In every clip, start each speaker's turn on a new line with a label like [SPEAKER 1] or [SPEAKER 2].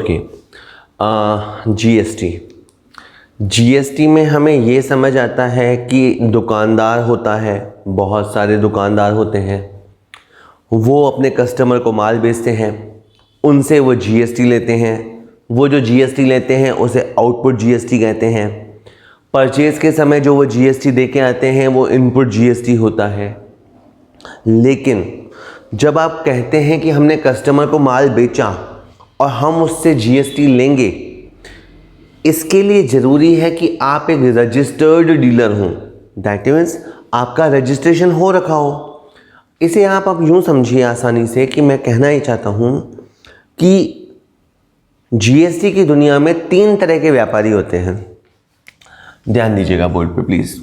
[SPEAKER 1] Okay, GST. GST में हमें ये समझ आता है कि दुकानदार होता है, बहुत सारे दुकानदार होते हैं, वो अपने कस्टमर को माल बेचते हैं, उनसे वो जीएसटी लेते हैं, वो जो जीएसटी लेते हैं उसे आउटपुट जीएसटी कहते हैं। परचेज़ के समय जो वो जीएसटी दे के आते हैं वो इनपुट जीएसटी होता है। लेकिन जब आप कहते हैं कि हमने कस्टमर को माल बेचा और हम उससे जीएसटी लेंगे, इसके लिए ज़रूरी है कि आप एक रजिस्टर्ड डीलर हों। दैट मीन्स आपका रजिस्ट्रेशन हो रखा हो। इसे आप यूँ समझिए आसानी से कि मैं कहना ही चाहता हूँ कि जीएसटी की दुनिया में 3 तरह के व्यापारी होते हैं। ध्यान दीजिएगा बोर्ड पे प्लीज़।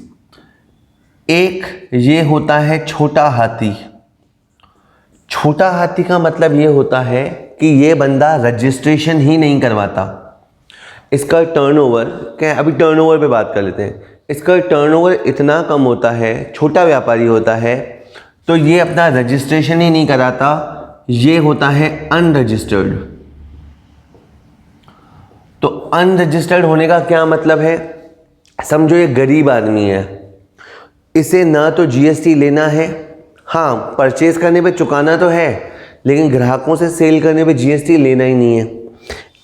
[SPEAKER 1] एक ये होता है छोटा हाथी। छोटा हाथी का मतलब ये होता है कि ये बंदा रजिस्ट्रेशन ही नहीं करवाता। इसका टर्नओवर क्या, अभी टर्नओवर पे बात कर लेते हैं। इसका टर्नओवर इतना कम होता है, छोटा व्यापारी होता है, तो ये अपना रजिस्ट्रेशन ही नहीं कराता। ये होता है अनरजिस्टर्ड। तो अनरजिस्टर्ड होने का क्या मतलब है? समझो ये गरीब आदमी है, इसे ना तो जीएसटी लेना है, हाँ परचेज करने पे चुकाना तो है, लेकिन ग्राहकों से सेल करने पे जीएसटी लेना ही नहीं है।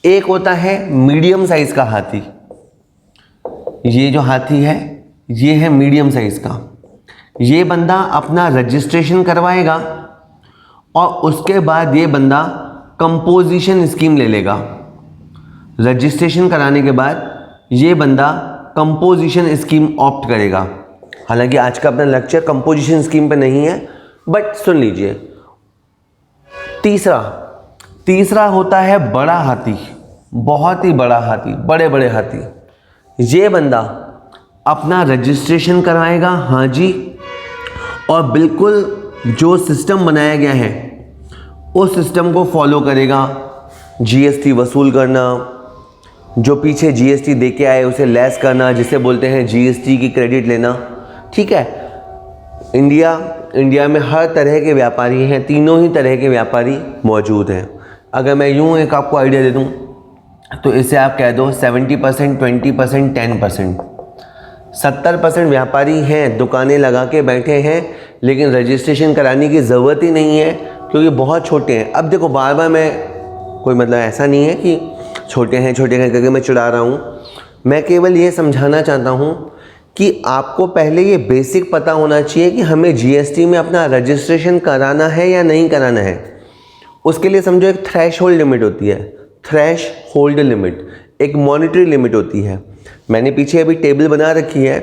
[SPEAKER 1] एक होता है मीडियम साइज का हाथी। ये जो हाथी है ये है मीडियम साइज का। ये बंदा अपना रजिस्ट्रेशन करवाएगा और उसके बाद ये बंदा कंपोजिशन स्कीम ले लेगा। रजिस्ट्रेशन कराने के बाद ये बंदा कंपोजिशन स्कीम ऑप्ट करेगा। हालांकि आज का अपना लेक्चर कंपोजिशन स्कीम पे नहीं है, बट सुन लीजिए। तीसरा होता है बड़ा हाथी, बहुत ही बड़ा हाथी, बड़े बड़े हाथी। ये बंदा अपना रजिस्ट्रेशन कराएगा, हाँ जी, और बिल्कुल जो सिस्टम बनाया गया है उस सिस्टम को फॉलो करेगा। जीएसटी वसूल करना, जो पीछे जीएसटी दे के आए उसे लेस करना, जिसे बोलते हैं जीएसटी की क्रेडिट लेना। ठीक है, इंडिया में हर तरह के व्यापारी हैं, तीनों ही तरह के व्यापारी मौजूद हैं। अगर मैं यूँ एक आपको आइडिया दे दूँ तो इसे आप कह दो 70%, 20%, 10%। 70% व्यापारी हैं, दुकानें लगा के बैठे हैं, लेकिन रजिस्ट्रेशन कराने की ज़रूरत ही नहीं है क्योंकि बहुत छोटे हैं। अब देखो, बार बार मैं कोई मतलब ऐसा नहीं है कि छोटे हैं करके मैं चिढ़ा रहा हूँ। मैं केवल ये समझाना चाहता हूँ कि आपको पहले ये बेसिक पता होना चाहिए कि हमें जीएसटी में अपना रजिस्ट्रेशन कराना है या नहीं कराना है। उसके लिए समझो एक थ्रेश होल्ड लिमिट होती है। थ्रेश होल्ड लिमिट एक मॉनिटरी लिमिट होती है। मैंने पीछे अभी टेबल बना रखी है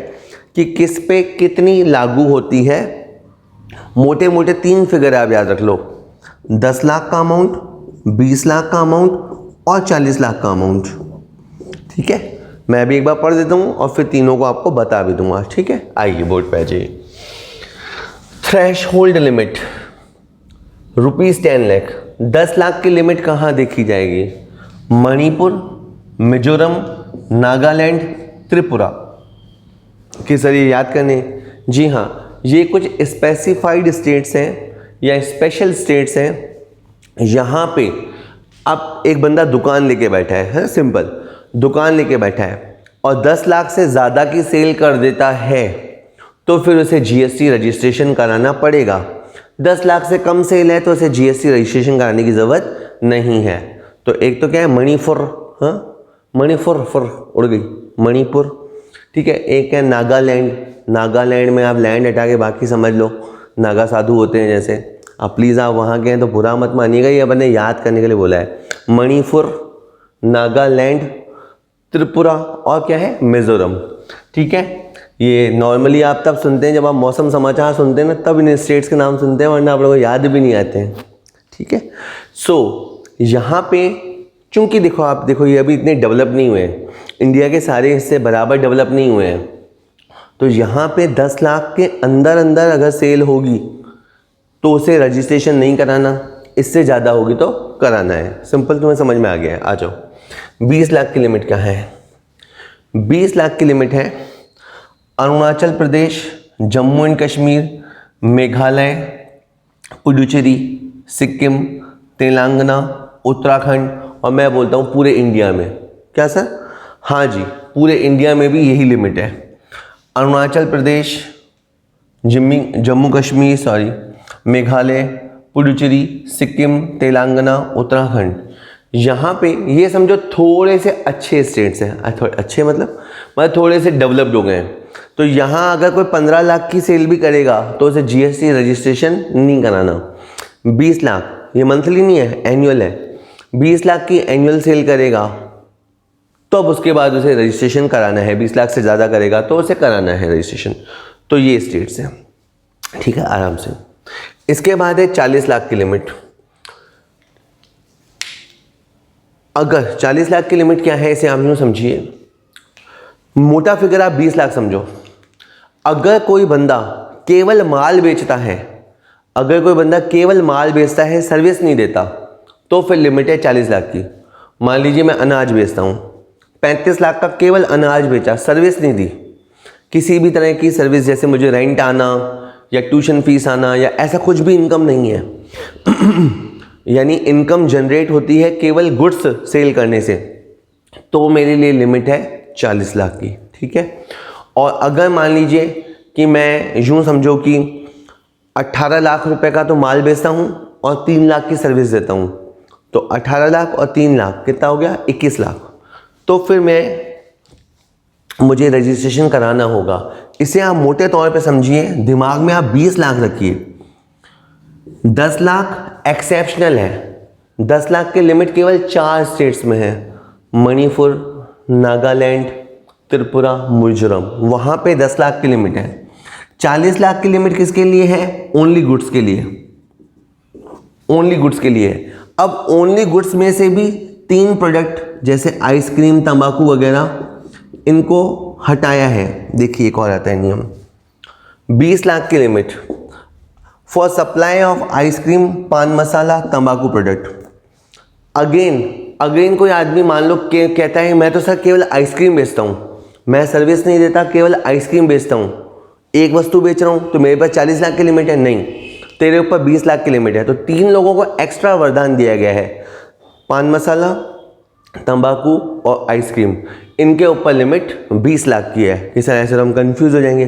[SPEAKER 1] कि किस पे कितनी लागू होती है। मोटे मोटे 3 फिगर आप याद रख लो, 10 लाख का अमाउंट, 20 लाख का अमाउंट और 40 लाख का अमाउंट। ठीक है, मैं अभी एक बार पढ़ देता हूँ और फिर तीनों को आपको बता भी दूंगा। ठीक है, आइए बोर्ड पे आ जाइए। Threshold limit ₹10 lakh. 10 lakh की लिमिट कहाँ देखी जाएगी? मणिपुर, मिजोरम, नागालैंड, त्रिपुरा। किस तरह याद करने? जी हाँ, ये कुछ स्पेसिफाइड स्टेट्स हैं या स्पेशल स्टेट्स हैं। यहाँ पे अब एक बंदा दुकान लेके बैठा है, सिंपल दुकान लेके बैठा है और 10 लाख से ज़्यादा की सेल कर देता है तो फिर उसे जीएसटी रजिस्ट्रेशन कराना पड़ेगा। 10 लाख से कम सेल है तो उसे जीएसटी रजिस्ट्रेशन कराने की ज़रूरत नहीं है। तो एक तो क्या है, मणिपुर, हाँ मणिपुर उड़ गई, मणिपुर। ठीक है, एक है नागालैंड। नागालैंड में आप लैंड हटा के बाकी समझ लो, नागा साधु होते हैं जैसे। आप प्लीज़ आप वहाँ के हैं तो बुरा मत मानिएगा, ये अपने याद करने के लिए बोला है। मणिपुर, नागालैंड, त्रिपुरा और क्या है, मिज़ोरम। ठीक है, ये नॉर्मली आप तब सुनते हैं जब आप मौसम समाचार सुनते हैं ना, तब इन स्टेट्स के नाम सुनते हैं, वरना आप लोगों को याद भी नहीं आते हैं। ठीक है, सो यहाँ पे चूँकि देखो, आप देखो ये अभी इतने डेवलप नहीं हुए हैं, इंडिया के सारे हिस्से बराबर डेवलप नहीं हुए हैं, तो यहाँ पे 10 लाख के अंदर अगर सेल होगी तो उसे रजिस्ट्रेशन नहीं कराना, इससे ज़्यादा होगी तो कराना है। सिंपल, तुम्हें समझ में आ गया है? आ जाओ। 20 लाख की लिमिट क्या है? 20 लाख की लिमिट है अरुणाचल प्रदेश, जम्मू एंड कश्मीर, मेघालय, पुडुचेरी, सिक्किम, तेलंगाना, उत्तराखंड और मैं बोलता हूँ पूरे इंडिया में। क्या सर? हाँ जी, पूरे इंडिया में भी यही लिमिट है। अरुणाचल प्रदेश, जम्मू कश्मीर, मेघालय, पुडुचेरी, सिक्किम, तेलंगाना, उत्तराखंड, यहाँ पे ये समझो थोड़े से अच्छे स्टेट्स हैं। अच्छे मतलब थोड़े से डेवलप्ड हो गए हैं। तो यहाँ अगर कोई 15 लाख की सेल भी करेगा तो उसे जीएसटी रजिस्ट्रेशन नहीं कराना। 20 लाख, ये मंथली नहीं है, एनुअल है। 20 लाख की एनुअल सेल करेगा तो अब उसके बाद उसे रजिस्ट्रेशन कराना है। 20 लाख से ज़्यादा करेगा तो उसे कराना है रजिस्ट्रेशन। तो ये स्टेट्स हैं, ठीक है, आराम से। इसके बाद है 40 लाख की लिमिट। अगर 40 लाख की लिमिट क्या है, इसे आप यूँ समझिए, मोटा फिगर आप 20 लाख समझो। अगर कोई बंदा केवल माल बेचता है, सर्विस नहीं देता, तो फिर लिमिट है 40 लाख की। मान लीजिए मैं अनाज बेचता हूँ, 35 लाख का केवल अनाज बेचा, सर्विस नहीं दी, किसी भी तरह की सर्विस, जैसे मुझे रेंट आना या ट्यूशन फीस आना या ऐसा कुछ भी इनकम नहीं है। यानी इनकम जनरेट होती है केवल गुड्स सेल करने से, तो मेरे लिए लिमिट है 40 लाख की, ठीक है। और अगर मान लीजिए कि मैं यूँ समझो कि 18 लाख रुपए का तो माल बेचता हूँ और 3 लाख की सर्विस देता हूँ, तो 18 लाख और 3 लाख कितना हो गया? 21 लाख। तो फिर मुझे रजिस्ट्रेशन कराना होगा। इसे आप मोटे तौर पे समझिए, दिमाग में आप 20 लाख रखिए। 10 लाख एक्सेप्शनल है। 10 लाख की लिमिट केवल 4 स्टेट्स में है, मणिपुर, नागालैंड, त्रिपुरा, मिजोरम, वहाँ पे 10 लाख की लिमिट है। 40 लाख की लिमिट किसके लिए है? ओनली गुड्स के लिए, ओनली गुड्स के लिए। अब ओनली गुड्स में से भी 3 प्रोडक्ट जैसे आइसक्रीम, तंबाकू वगैरह, इनको हटाया है। देखिए एक और आता है नियम, 20 लाख की limit for supply of ice cream, पान मसाला, तंबाकू प्रोडक्ट। अगेन कोई आदमी मान लो कहता है मैं तो सर केवल आइसक्रीम बेचता हूँ, मैं सर्विस नहीं देता, केवल आइसक्रीम बेचता हूँ, एक वस्तु बेच रहा हूँ, तो मेरे पास 40 लाख की लिमिट है। नहीं, तेरे ऊपर 20 लाख की लिमिट है। तो 3 लोगों को एक्स्ट्रा वरदान दिया गया है, पान मसाला, तंबाकू और आइसक्रीम, इनके ऊपर लिमिट 20 लाख की है। कि सर ऐसे तो हम कंफ्यूज हो जाएंगे।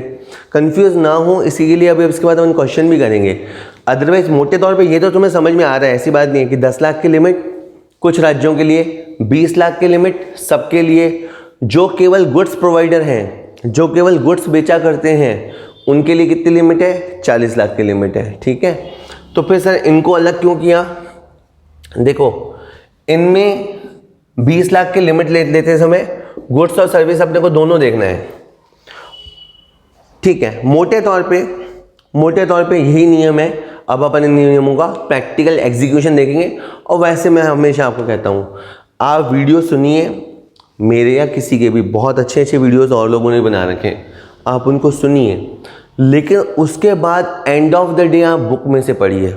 [SPEAKER 1] कंफ्यूज ना हो इसी के लिए अभी इसके बाद हम क्वेश्चन भी करेंगे। अदरवाइज मोटे तौर पे ये तो तुम्हें समझ में आ रहा है, ऐसी बात नहीं है कि 10 लाख की लिमिट कुछ राज्यों के लिए, 20 लाख की लिमिट सबके लिए। जो केवल गुड्स प्रोवाइडर हैं, जो केवल गुड्स बेचा करते हैं, उनके लिए कितनी लिमिट है? 40 लाख की लिमिट है, ठीक है। तो फिर सर इनको अलग क्यों किया? देखो, इनमें 20 लाख की लिमिट लेते समय गुड्स और सर्विस अपने को दोनों देखना है, ठीक है। मोटे तौर पे यही नियम है। अब अपन इन नियमों का प्रैक्टिकल एग्जीक्यूशन देखेंगे। और वैसे मैं हमेशा आपको कहता हूँ, आप वीडियो सुनिए, मेरे या किसी के भी बहुत अच्छे वीडियोस और लोगों ने बना रखे हैं, आप उनको सुनिए, लेकिन उसके बाद एंड ऑफ द डे आप बुक में से पढ़िए।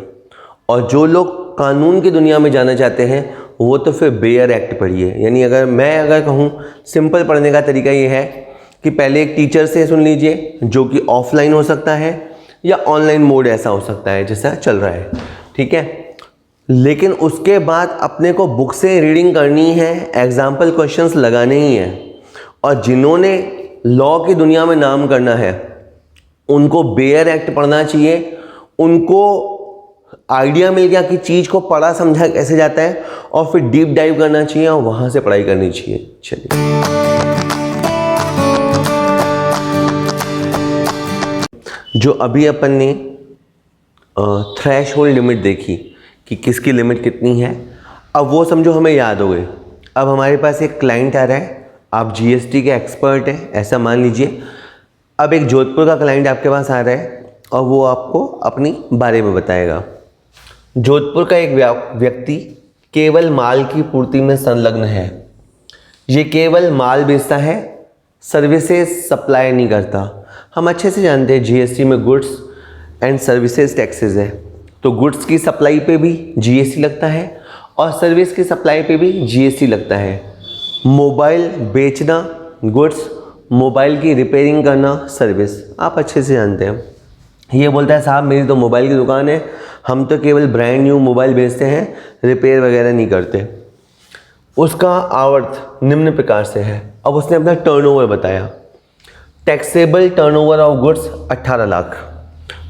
[SPEAKER 1] और जो लोग कानून की दुनिया में जाना चाहते हैं वो तो फिर बेयर एक्ट पढ़िए। यानी अगर कहूँ, सिंपल पढ़ने का तरीका ये है कि पहले एक टीचर से सुन लीजिए, जो कि ऑफलाइन हो सकता है या ऑनलाइन मोड ऐसा हो सकता है जैसा चल रहा है, ठीक है। लेकिन उसके बाद अपने को बुक से रीडिंग करनी है, एग्जाम्पल क्वेश्चंस लगाने ही हैं। और जिन्होंने लॉ की दुनिया में नाम करना है उनको बेयर एक्ट पढ़ना चाहिए, उनको आइडिया मिल गया कि चीज़ को पढ़ा समझा कैसे जाता है, और फिर डीप डाइव करना चाहिए और वहाँ से पढ़ाई करनी चाहिए। चलिए, जो अभी अपन ने थ्रेशहोल्ड लिमिट देखी कि किसकी लिमिट कितनी है, अब वो समझो हमें याद हो गई। अब हमारे पास एक क्लाइंट आ रहा है, आप जीएसटी के एक्सपर्ट हैं ऐसा मान लीजिए। अब एक जोधपुर का क्लाइंट आपके पास आ रहा है और वो आपको अपनी बारे में बताएगा। जोधपुर का एक व्यक्ति केवल माल की पूर्ति में संलग्न है। ये केवल माल बेचता है, सर्विसेज सप्लाई नहीं करता। हम अच्छे से जानते हैं जीएसटी में गुड्स एंड सर्विसेज टैक्सेस है, तो गुड्स की सप्लाई पे भी जीएसटी लगता है और सर्विस की सप्लाई पे भी जीएसटी लगता है। मोबाइल बेचना गुड्स, मोबाइल की रिपेयरिंग करना सर्विस, आप अच्छे से जानते हैं। ये बोलता है साहब मेरी तो मोबाइल की दुकान है, हम तो केवल ब्रांड न्यू मोबाइल बेचते हैं, रिपेयर वगैरह नहीं करते। उसका आवर्त निम्न प्रकार से है। अब उसने अपना टर्नओवर बताया, taxable turnover of goods 18 lakh.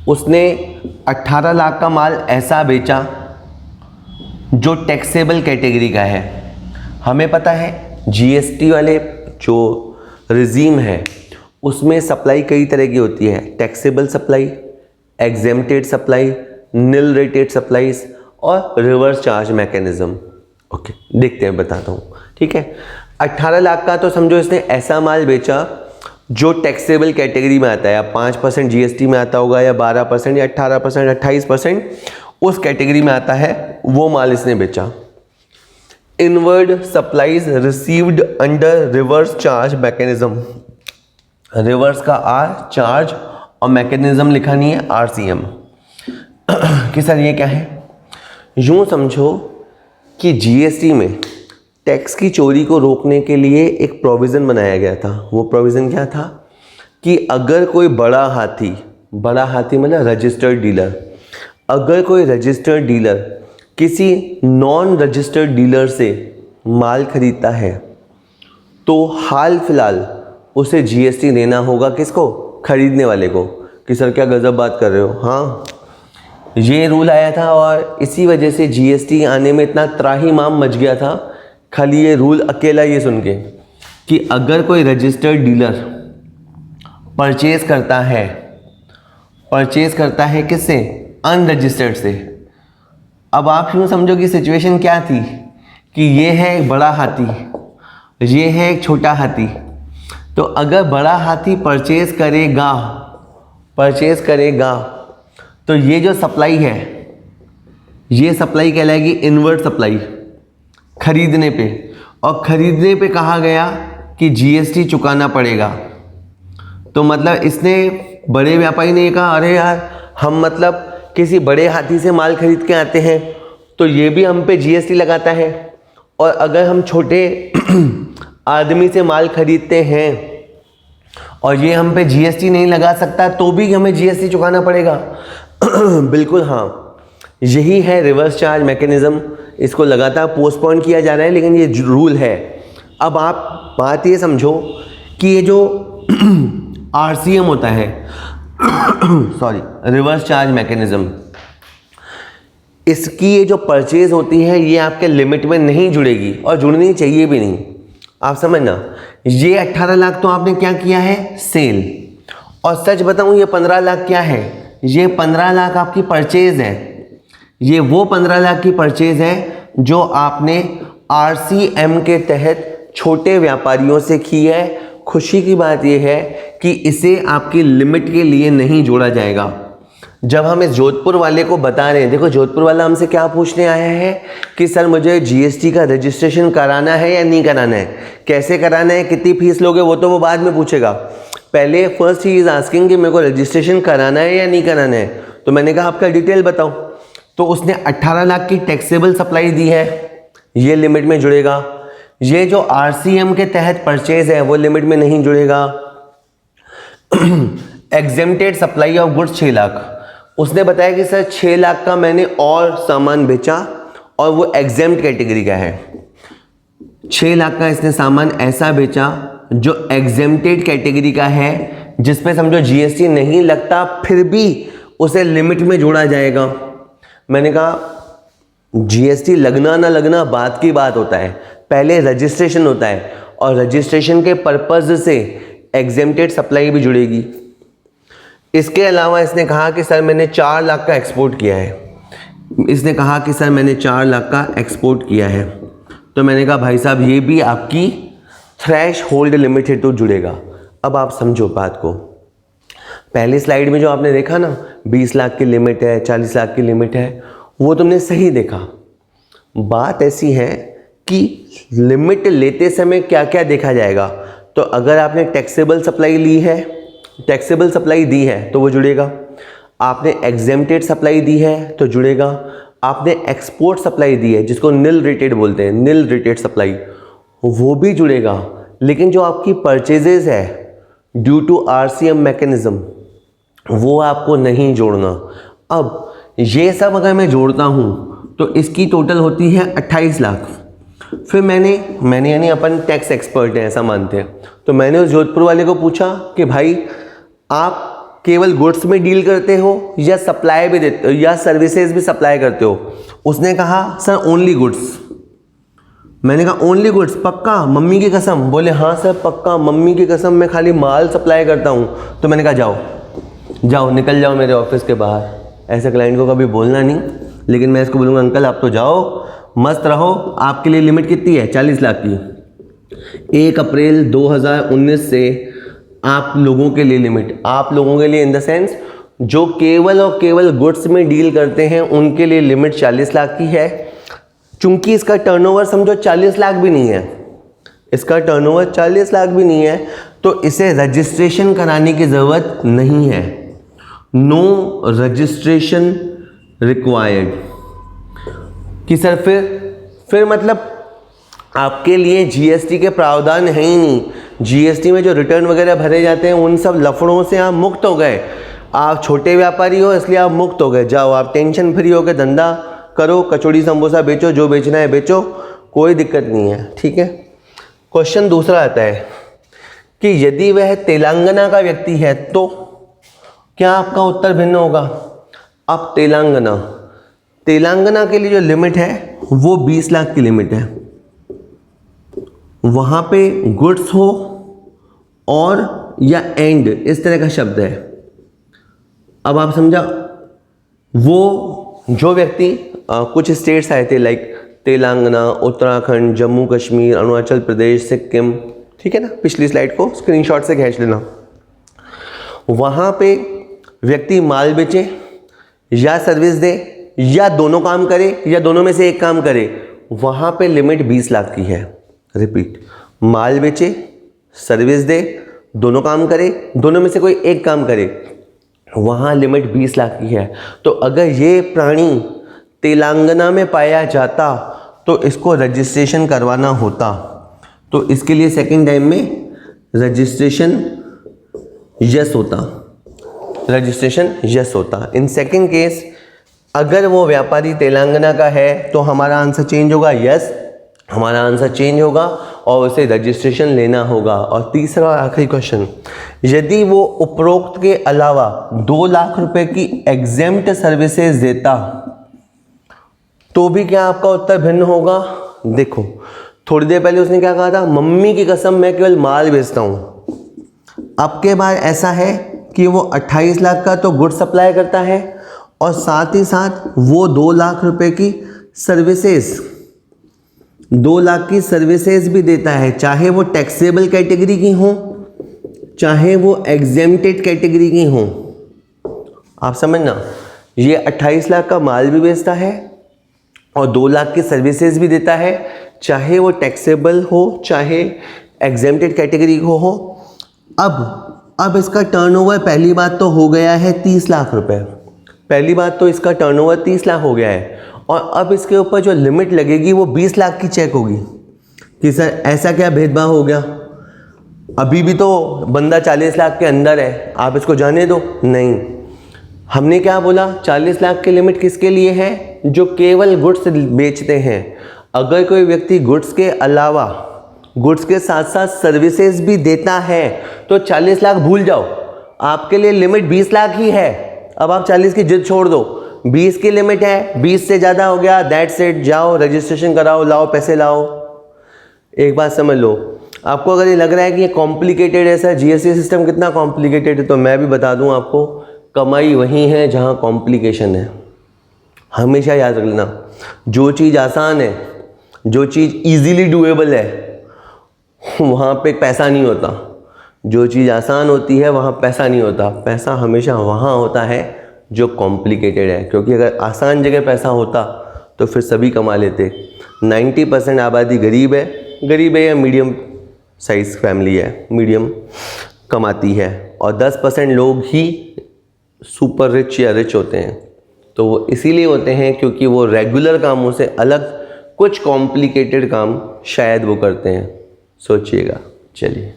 [SPEAKER 1] उसने 18 लाख का माल ऐसा बेचा जो टैक्सेबल कैटेगरी का है। हमें पता है जीएसटी वाले जो रिजीम है उसमें सप्लाई कई तरह की होती है, टैक्सेबल सप्लाई, एग्जेम्प्टेड सप्लाई, निल रेटेड सप्लाईज और रिवर्स चार्ज मैकेनिज्म। ओके, देखते हैं, बताता हूँ। ठीक है, 18 लाख का तो समझो इसने ऐसा माल बेचा जो टैक्सेबल कैटेगरी में आता है, या 5% जीएसटी में आता होगा, या 12% या 18%, 28% उस कैटेगरी में आता है, वो माल इसने बेचा। Inward supplies received under reverse charge mechanism, reverse का आर, चार्ज और मैकेनिज्म लिखा नहीं है, आरसीएम। कि सर ये क्या है? यूं समझो कि जीएसटी में टैक्स की चोरी को रोकने के लिए एक प्रोविज़न बनाया गया था। वो प्रोविज़न क्या था कि अगर कोई बड़ा हाथी मतलब रजिस्टर्ड डीलर, अगर कोई रजिस्टर्ड डीलर किसी नॉन रजिस्टर्ड डीलर से माल खरीदता है तो हाल फिलहाल उसे जीएसटी देना होगा। किसको? खरीदने वाले को। कि सर क्या गजब बात कर रहे हो? हाँ, ये रूल आया था और इसी वजह से जीएसटी आने में इतना त्राहिमाम मच गया था, खाली ये रूल अकेला ये सुन के, कि अगर कोई रजिस्टर्ड डीलर परचेज करता है किससे? अनरजिस्टर्ड से। अब आप यूँ समझो कि सिचुएशन क्या थी कि ये है एक बड़ा हाथी, ये है एक छोटा हाथी। तो अगर बड़ा हाथी परचेज करेगा तो ये जो सप्लाई है, ये सप्लाई कहलाएगी इनवर्ड सप्लाई, खरीदने पे। और खरीदने पे कहा गया कि जीएसटी चुकाना पड़ेगा। तो मतलब इसने, बड़े व्यापारी ने कहा अरे यार, हम मतलब किसी बड़े हाथी से माल खरीद के आते हैं तो ये भी हम पे जीएसटी लगाता है, और अगर हम छोटे आदमी से माल खरीदते हैं और ये हम पे जीएसटी नहीं लगा सकता तो भी हमें जीएसटी चुकाना पड़ेगा। बिल्कुल हाँ, यही है रिवर्स चार्ज मैकेनिज्म। इसको लगातार पोस्टपोन किया जा रहा है, लेकिन ये रूल है। अब आप बात ये समझो कि ये जो आरसीएम होता है रिवर्स चार्ज मैकेनिज्म, इसकी ये जो परचेज होती है ये आपके लिमिट में नहीं जुड़ेगी और जुड़नी चाहिए भी नहीं। आप समझना, ये 18 लाख तो आपने क्या किया है? सेल। और सच बताऊं, ये 15 लाख क्या है? ये 15 लाख आपकी परचेज है। ये वो 15 लाख की परचेज है जो आपने आरसीएम के तहत छोटे व्यापारियों से की है। खुशी की बात यह है कि इसे आपकी लिमिट के लिए नहीं जोड़ा जाएगा। जब हम इस जोधपुर वाले को बता रहे हैं, देखो जोधपुर वाला हमसे क्या पूछने आया है कि सर मुझे जीएसटी का रजिस्ट्रेशन कराना है या नहीं कराना है, कैसे कराना है, कितनी फीस लोगे, वो बाद में पूछेगा। पहले फर्स्ट ही इज आस्किंग कि मेरे को रजिस्ट्रेशन कराना है या नहीं कराना है। तो मैंने कहा आपका डिटेल बताओ। तो उसने 18 लाख की टैक्सेबल सप्लाई दी है, ये लिमिट में जुड़ेगा। ये जो आरसीएम के तहत परचेज है वो लिमिट में नहीं जुड़ेगा। Exempted supply of goods 6 lakh, उसने बताया कि सर 6 लाख का मैंने और सामान बेचा और वो एग्जेम्प्ट कैटेगरी का है। 6 लाख का इसने सामान ऐसा बेचा जो एग्जेम्प्टेड कैटेगरी का है, जिसमें समझो जीएसटी नहीं लगता, फिर भी उसे लिमिट में जोड़ा जाएगा। मैंने कहा जीएसटी लगना ना लगना बात की बात होता है, पहले रजिस्ट्रेशन होता है और रजिस्ट्रेशन के पर्पज से एग्जेम्प्टेड सप्लाई भी जुड़ेगी। इसके अलावा इसने कहा कि सर मैंने 4 लाख का एक्सपोर्ट किया है। तो मैंने कहा भाई साहब ये भी आपकी थ्रेश होल्ड लिमिट है तो जुड़ेगा। अब आप समझो बात को, पहली स्लाइड में जो आपने देखा ना 20 लाख की लिमिट है, 40 लाख की लिमिट है, वो तुमने सही देखा। बात ऐसी है कि लिमिट लेते समय क्या क्या देखा जाएगा। तो अगर आपने टैक्सेबल सप्लाई दी है तो वो जुड़ेगा। आपने एग्जेम्प्टेड सप्लाई दी है तो जुड़ेगा। आपने एक्सपोर्ट सप्लाई दी है जिसको निल रेटेड बोलते हैं, निल रेटेड सप्लाई, वो भी जुड़ेगा। लेकिन जो आपकी परचेजेस है ड्यू टू आरसीएम मैकेनिज्म, वो आपको नहीं जोड़ना। अब ये सब अगर मैं जोड़ता हूँ तो इसकी टोटल होती है 28 लाख। फिर मैंने यानी अपन टैक्स एक्सपर्ट हैं ऐसा मानते हैं, तो मैंने उस जोधपुर वाले को पूछा कि भाई आप केवल गुड्स में डील करते हो या सप्लाई भी देते हो या सर्विसेज भी सप्लाई करते हो? उसने कहा सर ओनली गुड्स। मैंने कहा ओनली गुड्स, पक्का, मम्मी की कसम? बोले हाँ सर पक्का, मम्मी की कसम, मैं खाली माल सप्लाई करता हूँ। तो मैंने कहा जाओ निकल जाओ मेरे ऑफिस के बाहर। ऐसे क्लाइंट को कभी बोलना नहीं, लेकिन मैं इसको बोलूँगा अंकल आप तो जाओ, मस्त रहो, आपके लिए लिमिट कितनी है? 40 लाख की। 1 अप्रैल 2019 से आप लोगों के लिए लिमिट, आप लोगों के लिए इन द सेंस जो केवल और केवल गुड्स में डील करते हैं उनके लिए लिमिट 40 लाख की है। चूंकि इसका टर्नओवर समझो 40 लाख भी नहीं है, इसका टर्नओवर 40 लाख भी नहीं है, तो इसे रजिस्ट्रेशन कराने की ज़रूरत नहीं है। No registration required. कि सर फिर मतलब आपके लिए जीएसटी के प्रावधान है ही नहीं। जीएसटी में जो रिटर्न वगैरह भरे जाते हैं उन सब लफड़ों से आप मुक्त हो गए। आप छोटे व्यापारी हो इसलिए आप मुक्त हो गए। जाओ आप टेंशन फ्री होकर धंधा करो, कचौड़ी समोसा बेचो, जो बेचना है बेचो, कोई दिक्कत नहीं है। ठीक है। क्वेश्चन दूसरा आता है कि यदि वह तेलंगाना का व्यक्ति है तो क्या आपका उत्तर भिन्न होगा? अब तेलंगाना के लिए जो लिमिट है वो 20 लाख की लिमिट है। वहां पे गुड्स हो और या एंड इस तरह का शब्द है। अब आप समझा, वो जो व्यक्ति कुछ स्टेट्स आए थे लाइक तेलंगाना, उत्तराखंड, जम्मू कश्मीर, अरुणाचल प्रदेश, सिक्किम, ठीक है ना, पिछली स्लाइड को स्क्रीनशॉट से खींच लेना। वहां पे व्यक्ति माल बेचे या सर्विस दे या दोनों काम करे या दोनों में से एक काम करे, वहां पे लिमिट 20 लाख की है। रिपीट, माल बेचे, सर्विस दे, दोनों काम करे, दोनों में से कोई एक काम करे, वहां लिमिट 20 लाख की है। तो अगर ये प्राणी तेलंगाना में पाया जाता तो इसको रजिस्ट्रेशन करवाना होता, तो इसके लिए सेकंड टाइम में रजिस्ट्रेशन यस होता। इन सेकंड केस अगर वो व्यापारी तेलंगाना का है तो हमारा आंसर चेंज होगा, यस, हमारा आंसर चेंज होगा और उसे रजिस्ट्रेशन लेना होगा। और तीसरा और आखिरी क्वेश्चन, यदि वो उपरोक्त के अलावा 2 लाख रुपए की एग्जेम्प्ट सर्विसेज देता तो भी क्या आपका उत्तर भिन्न होगा? देखो, थोड़ी देर पहले उसने क्या कहा था? मम्मी की कसम मैं केवल माल बेचता हूं। अब के बाद ऐसा है कि वो 28 लाख का तो गुड सप्लाई करता है और साथ ही साथ वो 2 लाख रुपए की सर्विसेज, 2 लाख की सर्विसेज भी देता है, चाहे वो टैक्सेबल कैटेगरी की हो चाहे वो एग्जेम्प्टेड कैटेगरी की हो। आप समझना, ये 28 लाख का माल भी बेचता है और 2 लाख की सर्विसेज भी देता है, चाहे वो टैक्सेबल हो चाहे एग्जेम्प्टेड कैटेगरी को हो। अब इसका टर्नओवर पहली बात तो हो गया है 30 लाख रुपए, पहली बात तो इसका टर्नओवर 30 लाख हो गया है और अब इसके ऊपर जो लिमिट लगेगी वो 20 लाख की चेक होगी। कि सर ऐसा क्या भेदभाव हो गया? अभी भी तो बंदा 40 लाख के अंदर है, आप इसको जाने दो। नहीं, हमने क्या बोला? 40 लाख की लिमिट किसके लिए है? जो केवल गुड्स बेचते हैं। अगर कोई व्यक्ति गुड्स के अलावा, गुड्स के साथ साथ सर्विसेज भी देता है तो 40 लाख भूल जाओ, आपके लिए लिमिट 20 लाख ही है। अब आप 40 की जिद छोड़ दो, 20 की लिमिट है, 20 से ज़्यादा हो गया, दैट्स इट, जाओ रजिस्ट्रेशन कराओ, लाओ पैसे लाओ। एक बात समझ लो, आपको अगर ये लग रहा है कि ये कॉम्प्लिकेटेड है, सर जीएसटी सिस्टम कितना कॉम्प्लिकेटेड है, तो मैं भी बता दूं आपको, कमाई वहीं है जहां कॉम्प्लिकेशन है। हमेशा याद रखना, जो चीज़ आसान है, जो चीज़ इजीली डूएबल है, वहाँ पे पैसा नहीं होता। जो चीज़ आसान होती है वहाँ पैसा नहीं होता। पैसा हमेशा वहाँ होता है जो कॉम्प्लिकेटेड है, क्योंकि अगर आसान जगह पैसा होता तो फिर सभी कमा लेते। 90% आबादी गरीब है या मीडियम साइज फैमिली है, मीडियम कमाती है, और 10% लोग ही सुपर रिच या रिच होते हैं। तो वो इसीलिए होते हैं क्योंकि वो रेगुलर कामों से अलग कुछ कॉम्प्लिकेटेड काम शायद वो करते हैं। सोचिएगा। चलिए,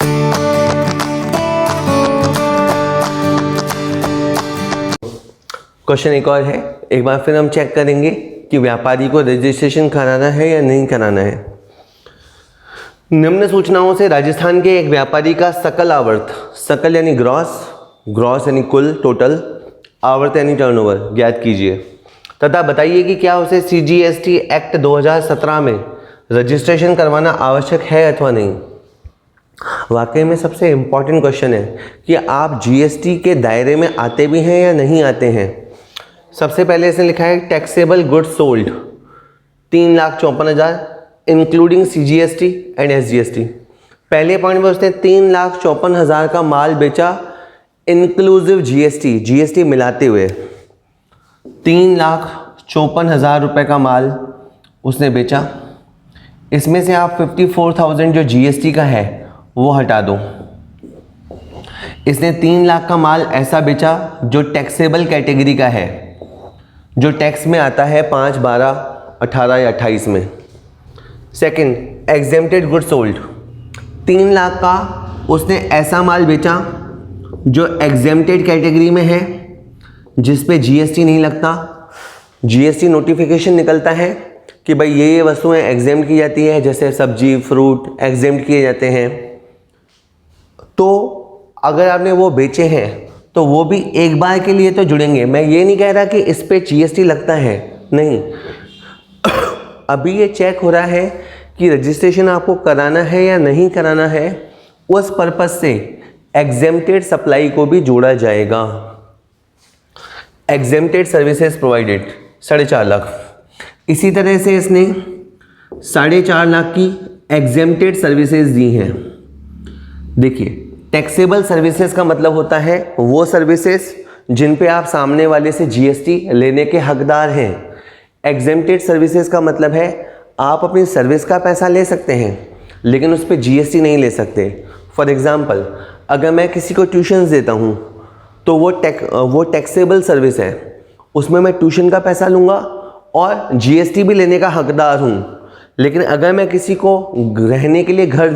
[SPEAKER 1] क्वेश्चन एक और है, एक बार फिर हम चेक करेंगे कि व्यापारी को रजिस्ट्रेशन कराना है या नहीं कराना है। निम्न सूचनाओं से राजस्थान के एक व्यापारी का सकल आवर्त, सकल यानी ग्रॉस, ग्रॉस यानी कुल टोटल, आवर्त यानी टर्नओवर ज्ञात कीजिए तथा बताइए कि क्या उसे CGST एक्ट 2017 में रजिस्ट्रेशन करवाना आवश्यक है अथवा नहीं। वाकई में सबसे इम्पॉर्टेंट क्वेश्चन है कि आप GST के दायरे में आते भी हैं या नहीं आते हैं। सबसे पहले इसने लिखा है taxable goods sold 3,54,000 including CGST and SGST। पहले पॉइंट में उसने 3,54,000 का माल बेचा इंक्लूसिव GST मिलाते हुए 3,54,000 रुपये का माल उसने बेचा। इसमें से आप 54,000 जो GST का है वो हटा दो। इसने 3 लाख का माल ऐसा बेचा जो टैक्सेबल कैटेगरी का है, जो टैक्स में आता है 5, 12, 18 या 28 में। Second, exempted goods sold 3 lakh का उसने ऐसा माल बेचा जो एग्जेम्प्टेड कैटेगरी में है, जिस पे GST नहीं लगता। GST नोटिफिकेशन निकलता है कि भाई ये वस्तुएं एग्जेम्प्ट की जाती है, जैसे सब्जी फ्रूट एग्जेम्प्ट किए जाते हैं। तो अगर आपने वो बेचे हैं तो वो भी एक बार के लिए तो जुड़ेंगे। मैं ये नहीं कह रहा कि इस पे GST लगता है, नहीं। अभी ये चेक हो रहा है कि रजिस्ट्रेशन आपको कराना है या नहीं कराना है, उस पर्पस से एग्जेम्प्टेड सप्लाई को भी जोड़ा जाएगा। Exempted services provided 4.5 lakh. इसी तरह से इसने 4.5 लाख की एग्जेम्प्टेड सर्विसेज दी हैं। देखिए, टैक्सेबल सर्विसेज का मतलब होता है वो सर्विसेज जिन पे आप सामने वाले से GST लेने के हकदार हैं। एग्जेम्प्टेड सर्विसेज का मतलब है आप अपनी सर्विस का पैसा ले सकते हैं लेकिन उस पर GST नहीं ले सकते। फॉर एग्जांपल, अगर मैं किसी को ट्यूशन्स देता हूँ तो वो टैक्सेबल सर्विस है, उसमें मैं ट्यूशन का पैसा लूँगा और GST भी लेने का हकदार हूँ। लेकिन अगर मैं किसी को रहने के लिए घर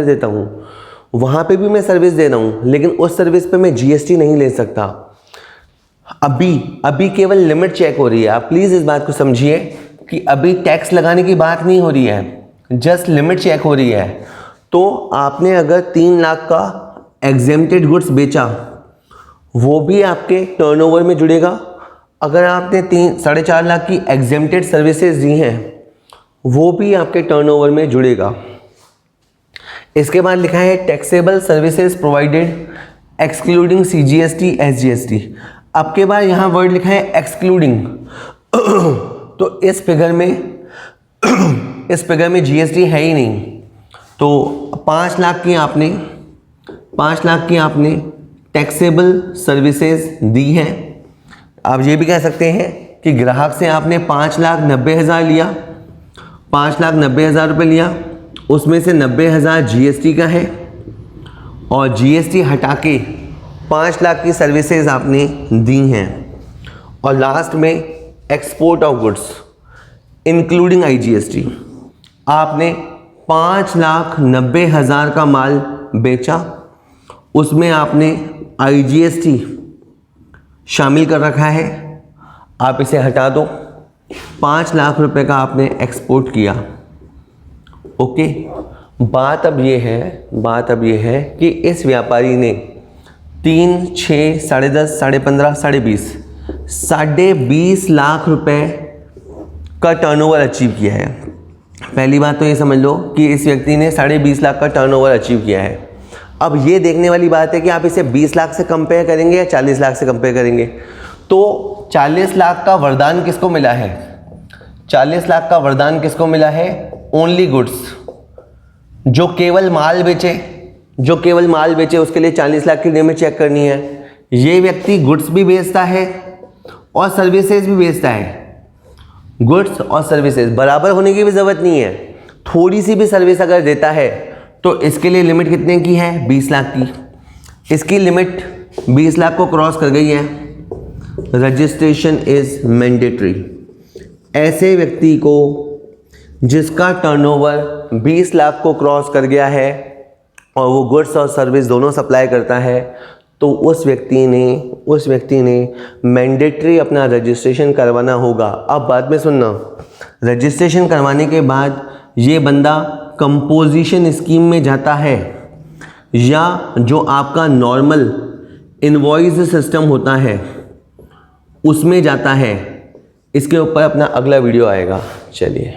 [SPEAKER 1] देता हूँ, वहाँ पे भी मैं सर्विस दे रहा हूँ, लेकिन उस सर्विस पे मैं GST नहीं ले सकता। अभी केवल लिमिट चेक हो रही है। आप प्लीज़ इस बात को समझिए कि अभी टैक्स लगाने की बात नहीं हो रही है, जस्ट लिमिट चेक हो रही है। तो आपने अगर 3 लाख का एग्जेम्प्टेड गुड्स बेचा, वो भी आपके टर्नओवर में जुड़ेगा। अगर आपने 4.5 लाख की एग्जेम्प्टेड सर्विसेज दी हैं, वो भी आपके टर्नओवर में जुड़ेगा। इसके बाद लिखा है taxable services provided excluding CGST SGST। अब के बाद यहाँ वर्ड लिखा है एक्सक्लूडिंग। तो इस फिगर में GST है ही नहीं। तो 5 लाख की आपने टैक्सेबल सर्विसेज दी हैं। आप ये भी कह सकते हैं कि ग्राहक से आपने 5,90,000 लिया, 5,90,000 रुपये लिया, उसमें से 90,000 GST का है और GST हटा के 5 लाख की सर्विसेज आपने दी हैं। और लास्ट में export of goods including IGST, आपने 5,90,000 का माल बेचा, उसमें आपने IGST शामिल कर रखा है, आप इसे हटा दो। 5 लाख रुपए का आपने एक्सपोर्ट किया। ओके, बात अब ये है कि इस व्यापारी ने 3, 6, 10.5, 15.5, 20.5 लाख रुपए का टर्नओवर अचीव किया है। पहली बात तो ये समझ लो कि इस व्यक्ति ने 20.5 लाख का टर्नओवर अचीव किया है। अब ये देखने वाली बात है कि आप इसे 20 लाख से कंपेयर करेंगे या 40 लाख से कंपेयर करेंगे। तो 40 लाख का वरदान किसको मिला है? 40 लाख का वरदान किसको मिला है? Only goods. जो केवल माल बेचे उसके लिए 40 लाख की लिमिट चेक करनी है। ये व्यक्ति गुड्स भी बेचता है और सर्विसेज भी बेचता है। गुड्स और सर्विसेज बराबर होने की भी ज़रूरत नहीं है। थोड़ी सी भी सर्विस अगर देता है तो इसके लिए लिमिट कितने की है? 20 लाख की। इसकी लिमिट 20 लाख को क्रॉस कर गई है। Registration is mandatory. ऐसे व्यक्ति को जिसका टर्नओवर 20 लाख को क्रॉस कर गया है और वो गुड्स और सर्विस दोनों सप्लाई करता है, तो उस व्यक्ति ने मैंडेटरी अपना रजिस्ट्रेशन करवाना होगा। अब बाद में सुनना, रजिस्ट्रेशन करवाने के बाद ये बंदा कंपोजिशन स्कीम में जाता है या जो आपका नॉर्मल इनवॉइस सिस्टम होता है उसमें जाता है, इसके ऊपर अपना अगला वीडियो आएगा। चलिए।